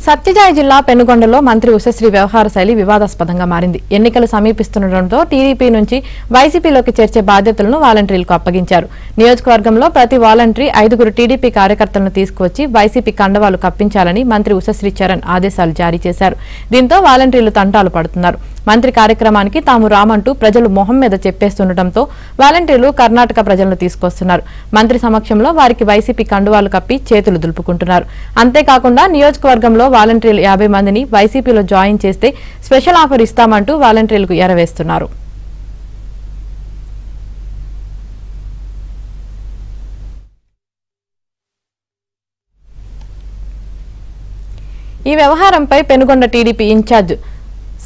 సత్యసాయి జిల్లా పెనుగొండలో మంత్రి ఉషశ్రీ వ్యవహార శైలి వివాదాస్పదంగా మారింది. ఎన్నికలు సమీపిస్తుండటంతో టీడీపీ నుంచి వైసీపీలోకి చేర్చే బాధ్యతలను వాలంటీర్లకు అప్పగించారు. నియోజకవర్గంలో ప్రతి వాలంటీర్ 5 టీడీపీ కార్యకర్తలను తీసుకువచ్చి వైసీపీ కండవాలు కప్పించాలని మంత్రి ఉషశ్రీ చరణ్ ఆదేశాలు జారీ చేశారు. దీంతో వాలంటీర్లు తంటాలు పడుతున్నారు. మంత్రి కార్యక్రమానికి తాము రామంటూ ప్రజలు మొహం మీద చెప్పేస్తుండటంతో వాలంటీర్లు కర్ణాటక ప్రజలను తీసుకొస్తున్నారు. మంత్రి సమక్షంలో వారికి వైసీపీ కండువాలు కప్పి చేతులు దులుపుకుంటున్నారు. అంతేకాకుండా నియోజకవర్గంలో వాలంటీర్లు 50 మందిని వైసీపీలో జాయిన్ చేస్తే స్పెషల్ ఆఫర్ ఇస్తామంటూ వాలంటీర్లకు ఎరవేస్తున్నారు. ఈ వ్యవహారంపై పెనుగొండ టీడీపీ ఇన్ఛార్జ్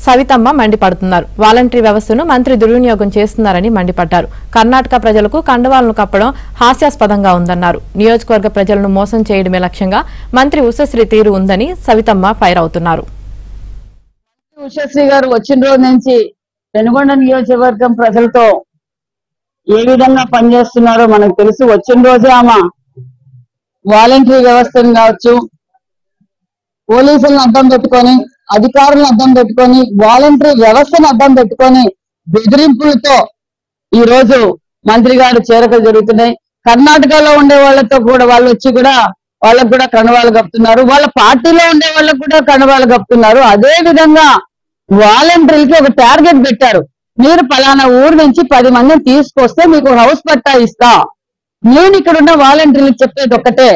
సవితమ్మ మండిపడుతున్నారు. వాలంటరీ వ్యవస్థను మంత్రి దుర్వినియోగం చేస్తున్నారని మండిపడ్డారు. కర్ణాటక ప్రజలకు కండవాలను కప్పడం హాస్యాస్పదంగా ఉందన్నారు. నియోజకవర్గ ప్రజలను మోసం చేయడమే లక్ష్యంగా మంత్రి ఉషశ్రీ తీరు ఉందని సవితమ్మ ఫైర్ అవుతున్నారు. ఉషశ్రీ గారు వచ్చిన రోజు నుంచి పెనుగొండ నియోజకవర్గం ప్రజలతో ఏ విధంగా పనిచేస్తున్నారో మనకు తెలుసు. వచ్చిన రోజే ఆమె వాలంటరీ వ్యవస్థను కావచ్చు, పోలీసులను అడ్డం పెట్టుకొని, అధికారులను అడ్డం పెట్టుకొని, వాలంటరీ వ్యవస్థను అడ్డం పెట్టుకొని బెదిరింపులతో ఈ రోజు మంత్రి గారు చేరికలు జరుగుతున్నాయి. కర్ణాటకలో ఉండే వాళ్ళతో కూడా వాళ్ళు వచ్చి కూడా వాళ్ళకు కూడా కండువాలు కప్పుతున్నారు. వాళ్ళ పార్టీలో ఉండే వాళ్ళకు కూడా కండువాలు కప్పుతున్నారు. అదే విధంగా వాలంటీర్లకి ఒక టార్గెట్ పెట్టారు. మీరు పలానా ఊరు నుంచి 10 మందిని తీసుకొస్తే మీకు హౌస్ పట్టా ఇస్తా. నేను ఇక్కడున్న వాలంటీర్లకు చెప్పేది ఒక్కటే,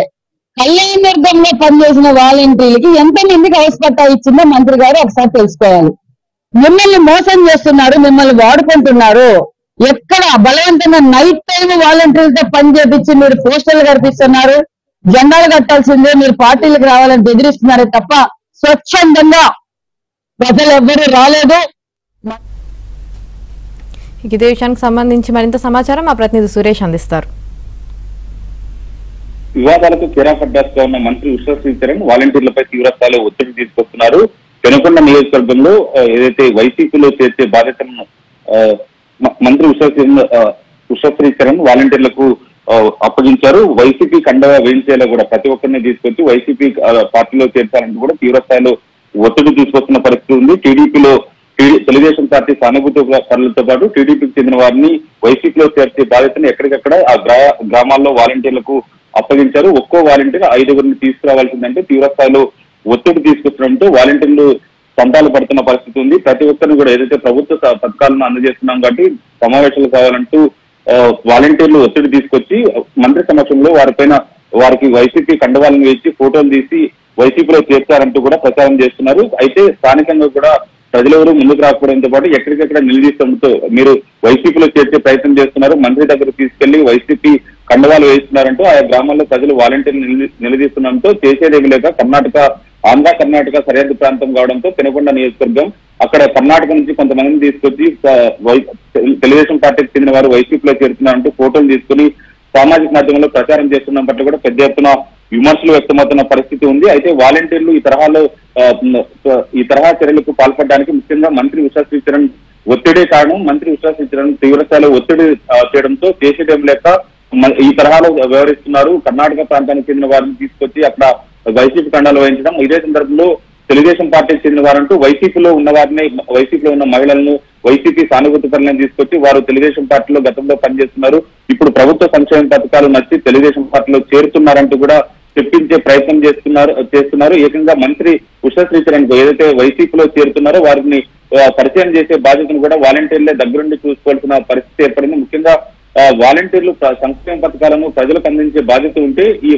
కళ్యాణదుర్గంలో పనిచేసిన వాలంటీర్లకి ఎంతమందికి హౌస్ పట్టా ఇచ్చిందో మంత్రి గారు ఒకసారి తెలుసుకోవాలి. మిమ్మల్ని మోసం చేస్తున్నారు, మిమ్మల్ని వాడుకుంటున్నారు. ఎక్కడ బలవంతంగా నైట్ టైం వాలంటీర్లతో పని చేపించి మీరు పోస్టర్లు కనిపిస్తున్నారు, జెండాలు కట్టాల్సిందే, మీరు పార్టీలకు రావాలని బెదిరిస్తున్నారే తప్ప స్వచ్ఛందంగా ప్రజలు ఎవ్వరూ రాలేదు. ఇదే విషయానికి సంబంధించి మరింత సమాచారం మా ప్రతినిధి సురేష్ అందిస్తారు. వివాదాలకు కేరాఫడ్డాస్గా ఉన్న మంత్రి ఉషశ్రీ చరణ్ వాలంటీర్లపై తీవ్రస్థాయిలో ఒత్తిడి తీసుకొస్తున్నారు. పెనుకొండ నియోజకవర్గంలో ఏదైతే వైసీపీలో చేర్చే బాధ్యతలను మంత్రి ఉషశ్రీ చరణ్ వాలంటీర్లకు అప్పగించారు. వైసీపీ కండగా వేయించేలా కూడా ప్రతి ఒక్కరిని తీసుకొచ్చి వైసీపీ పార్టీలో చేర్చాలంటూ కూడా తీవ్రస్థాయిలో ఒత్తిడి తీసుకొస్తున్న పరిస్థితి ఉంది. టీడీపీలో తెలుగుదేశం పార్టీ సానుభూతి పనులతో పాటు టీడీపీకి చెందిన వారిని వైసీపీలో చేర్చే బాధ్యతను ఎక్కడికక్కడ ఆ గ్రామాల్లో వాలంటీర్లకు అప్పగించారు. ఒక్కో వాలంటీర్ 5 తీసుకురావాల్సిందంటే తీవ్రస్థాయిలో ఒత్తిడి తీసుకొచ్చడంతో వాలంటీర్లు తంటాలు పడుతున్న పరిస్థితి ఉంది. ప్రతి ఒక్కరిని కూడా ఏదైతే ప్రభుత్వ పథకాలను అందజేస్తున్నాం కాబట్టి సమావేశాలు కావాలంటూ వాలంటీర్లు ఒత్తిడి తీసుకొచ్చి మంత్రి సమక్షంలో వారికి వైసీపీ కండవాలను వేసి ఫోటోలు తీసి వైసీపీలో చేర్చారంటూ కూడా ప్రచారం చేస్తున్నారు. అయితే స్థానికంగా కూడా ప్రజలెవరూ ముందుకు రాకపోవడంతో పాటు ఎక్కడికెక్కడ నిలదీస్తుండటంతో మీరు వైసీపీలో చేర్చే ప్రయత్నం చేస్తున్నారు, మంత్రి దగ్గర తీసుకెళ్లి వైసీపీ కండవాలు వేస్తున్నారంటూ ఆయా గ్రామాల్లో ప్రజలు వాలంటీర్లు నిలదీస్తుండటంతో చేసేదేమి లేక ఆంధ్ర కర్ణాటక సరిహద్దు ప్రాంతం కావడంతో పెనుకొండ నియోజకవర్గం అక్కడ కర్ణాటక నుంచి కొంతమందిని తీసుకొచ్చి తెలుగుదేశం పార్టీకి చెందిన వారు వైసీపీలో చేరుతున్నారంటూ ఫోటోలు తీసుకుని సామాజిక మాధ్యమంలో ప్రచారం చేస్తున్న పట్ల కూడా పెద్ద ఎత్తున విమర్శలు వ్యక్తమవుతున్న పరిస్థితి ఉంది. అయితే వాలంటీర్లు ఈ తరహా చర్యలకు పాల్పడడానికి ముఖ్యంగా మంత్రి ఉషశ్రీ చరణ్ ఒత్తిడే కారణం. మంత్రి ఉషశ్రీ చరణ్ తీవ్రస్థాయిలో ఒత్తిడి చేయడంతో చేసేదేం లేక ఈ తరహాలో వ్యవహరిస్తున్నారు. కర్ణాటక ప్రాంతానికి చెందిన వారిని తీసుకొచ్చి అక్కడ వైసీపీ కండాలు వహించడం, ఇదే సందర్భంలో తెలుగుదేశం పార్టీకి చెందిన వారంటూ వైసీపీలో ఉన్న వారిని, వైసీపీలో ఉన్న మహిళలను, వైసీపీ సానుభూతి పనులను తీసుకొచ్చి వారు తెలుగుదేశం పార్టీలో గతంలో పనిచేస్తున్నారు, ఇప్పుడు ప్రభుత్వ సంక్షేమ పథకాలు నచ్చి తెలుగుదేశం పార్టీలో చేరుతున్నారంటూ కూడా చెప్పించే ప్రయత్నం చేస్తున్నారు. ఏకంగా మంత్రి ఉషశ్రీ చరణ్ ఏదైతే వైసీపీలో చేరుతున్నారో వారిని పరిచయం చేసే బాధ్యతను కూడా వాలంటీర్లే దగ్గరుండి చూసుకోవాల్సిన పరిస్థితి ఏర్పడింది. ముఖ్యంగా వాలంటీర్లు సంక్షేమ పథకాలను ప్రజలకు అందించే బాధ్యత ఉంటే ఈ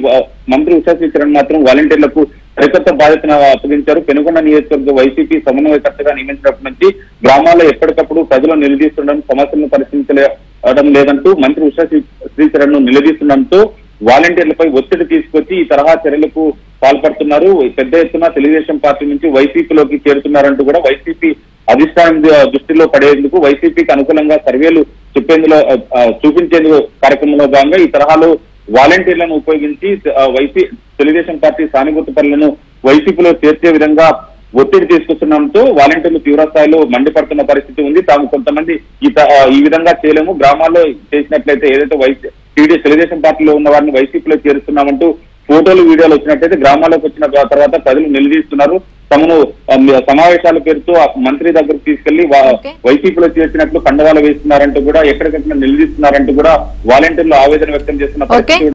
మంత్రి ఉషశ్రీ చరణ్ మాత్రం వాలంటీర్లకు సరికొత్త బాధ్యతను అప్పగించారు. పెనుకొండ నియోజకవర్గ వైసీపీ సమన్వయకర్తగా నియమించినప్పటి నుంచి గ్రామాల్లో ఎప్పటికప్పుడు ప్రజలు నిలదీస్తుండడం, సమస్యలను పరిశీలించడం లేదంటూ మంత్రి ఉషశ్రీ చరణ్ ను నిలదీస్తుండడంతో వాలంటీర్లపై ఒత్తిడి తీసుకొచ్చి ఈ తరహా చర్యలకు పాల్పడుతున్నారు. పెద్ద ఎత్తున తెలుగుదేశం పార్టీ నుంచి వైసీపీలోకి చేరుతున్నారంటూ కూడా వైసీపీ అధిష్టానం దృష్టిలో పడేందుకు వైసీపీకి అనుకూలంగా సర్వేలు చూపించేందుకు కార్యక్రమంలో భాగంగా ఈ తరహాలో వాలంటీర్లను ఉపయోగించి తెలుగుదేశం పార్టీ సానుభూతి పనులను వైసీపీలో చేర్చే విధంగా ఒత్తిడి తీసుకొస్తుండడంతో వాలంటీర్లు తీవ్రస్థాయిలో మండిపడుతున్న పరిస్థితి ఉంది. తాము కొంతమంది ఈ విధంగా చేయలేము, గ్రామాల్లో చేసినట్లయితే ఏదైతే తెలుగుదేశం పార్టీలో ఉన్న వారిని వైసీపీలో చేరుస్తున్నామంటూ ఫోటోలు వీడియోలు వచ్చినట్టయితే గ్రామాల్లోకి వచ్చిన తర్వాత ప్రజలు నిలదీస్తున్నారు. తమను సమావేశాల పేరుతో మంత్రి దగ్గరకు తీసుకెళ్లి వైసీపీలో చేసినట్లు కండవాలు వేస్తున్నారంటూ కూడా ఎక్కడికక్కడ నిలదీస్తున్నారంటూ కూడా వాలంటీర్లు ఆవేదన వ్యక్తం చేస్తున్న పరిస్థితి